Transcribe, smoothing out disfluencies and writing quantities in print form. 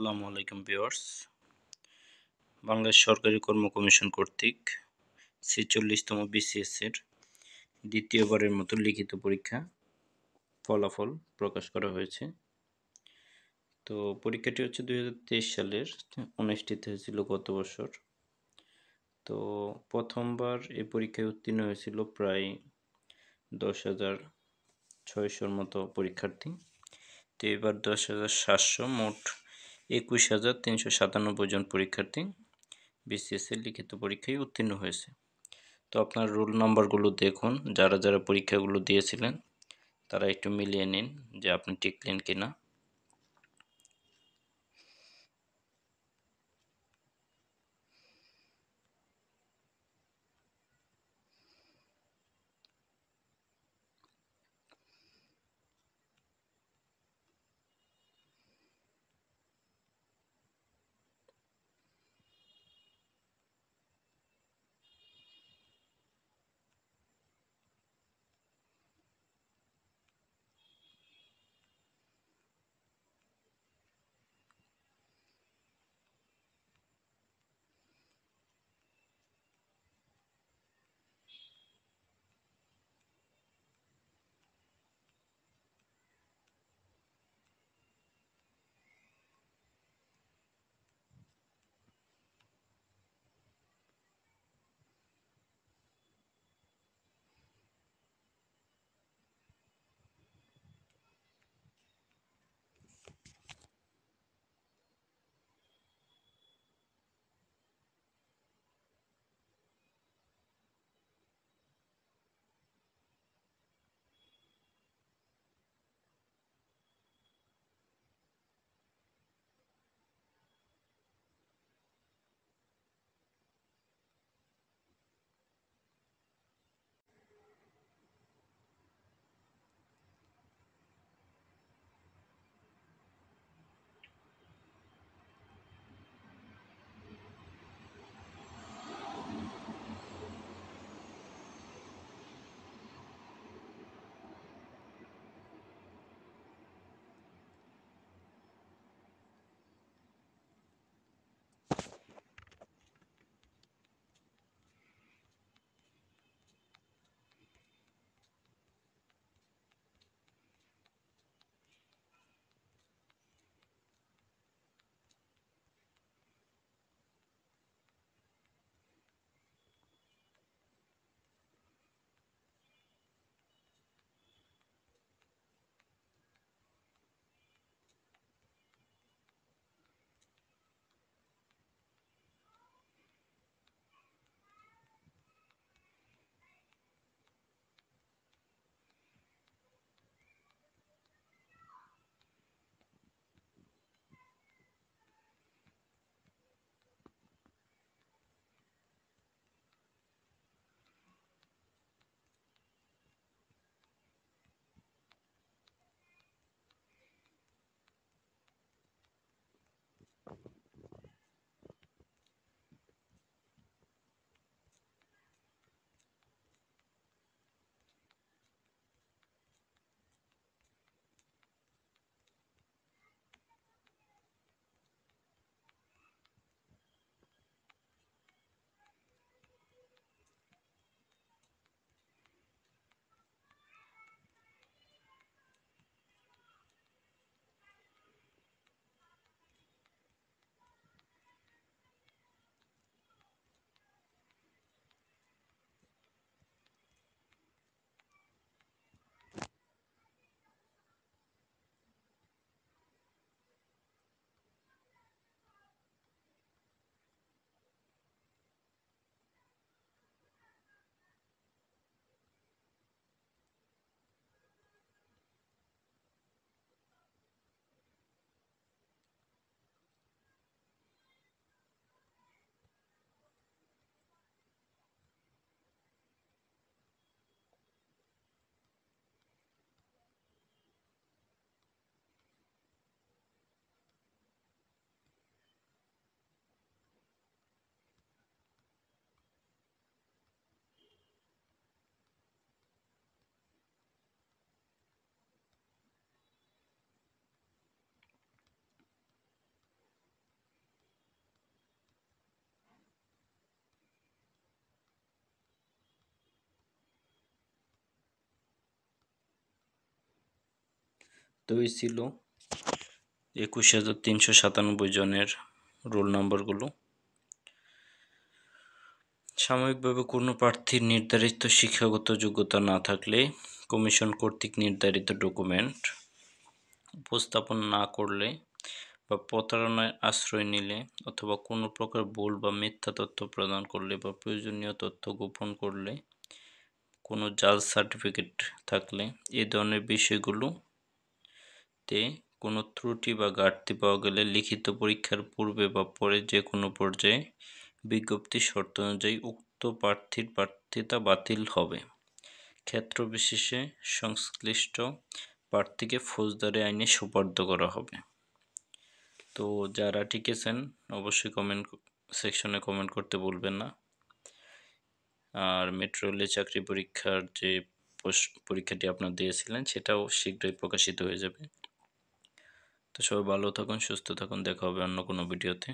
আসসালামু আলাইকুম ভিউয়ার্স। বাংলাদেশ সরকারি কর্ম কমিশন কর্তৃক ৪৬তম বিসিএস-এর দ্বিতীয়বারের মতো লিখিত পরীক্ষা ফলাফল প্রকাশ করা হয়েছে। তো পরীক্ষাটি হচ্ছে ২০২৩ সালের, অনুষ্ঠিত হয়েছিল গত বছর। তো প্রথমবার এই পরীক্ষায় উত্তীর্ণ হয়েছিল প্রায় ১০,৬০০-র মতো পরীক্ষার্থী। তো এবার ১০,৭০০, মোট ২১,৩৯৭ জন পরীক্ষার্থী বিসিএস-এর লিখিত পরীক্ষায় উত্তীর্ণ হয়েছে। তো আপনার রোল নাম্বারগুলো দেখুন, যারা যারা পরীক্ষাগুলো দিয়েছিলেন তারা একটু মিলিয়ে নিন যে আপনি টিকলেন কিনা। তো এই ছিল 21,397 জনের রোল নাম্বারগুলো। সাময়িকভাবে কোনো প্রার্থীর নির্ধারিত শিক্ষাগত যোগ্যতা না থাকলে কমিশন কর্তৃক নির্ধারিত ডকুমেন্ট উপস্থাপন না করলে বা প্রতারণায় আশ্রয় নিলে অথবা কোনো প্রকার ভুল বা মিথ্যা তথ্য প্রদান করলে বা প্রয়োজনীয় তথ্য গোপন করলে, কোনো জাল সার্টিফিকেট থাকলে, এই ধরনের বিষয়গুলোতে কোনো ত্রুটি বা ঘাটতি পাওয়া গেলে লিখিত পরীক্ষার পূর্বে বা পরে যে কোনো পর্যায়ে বিজ্ঞপ্তির শর্ত অনুযায়ী উক্ত প্রার্থীর প্রার্থিতা বাতিল হবে। ক্ষেত্র বিশেষে সংশ্লিষ্ট প্রার্থীকে ফৌজদারি আইনে সোপর্দ করা হবে। তো যারা টিকেছেন অবশ্যই কমেন্ট সেকশনে কমেন্ট করতে ভুলবেন না। আর মেট্রো রেলের চাকরি পরীক্ষার যে পরীক্ষাটি আপনারা দিয়েছিলেন সেটাও শীঘ্রই প্রকাশিত হয়ে যাবে। তো সবাই ভালো থাকুন, সুস্থ থাকুন, দেখা হবে অন্য কোনো ভিডিওতে।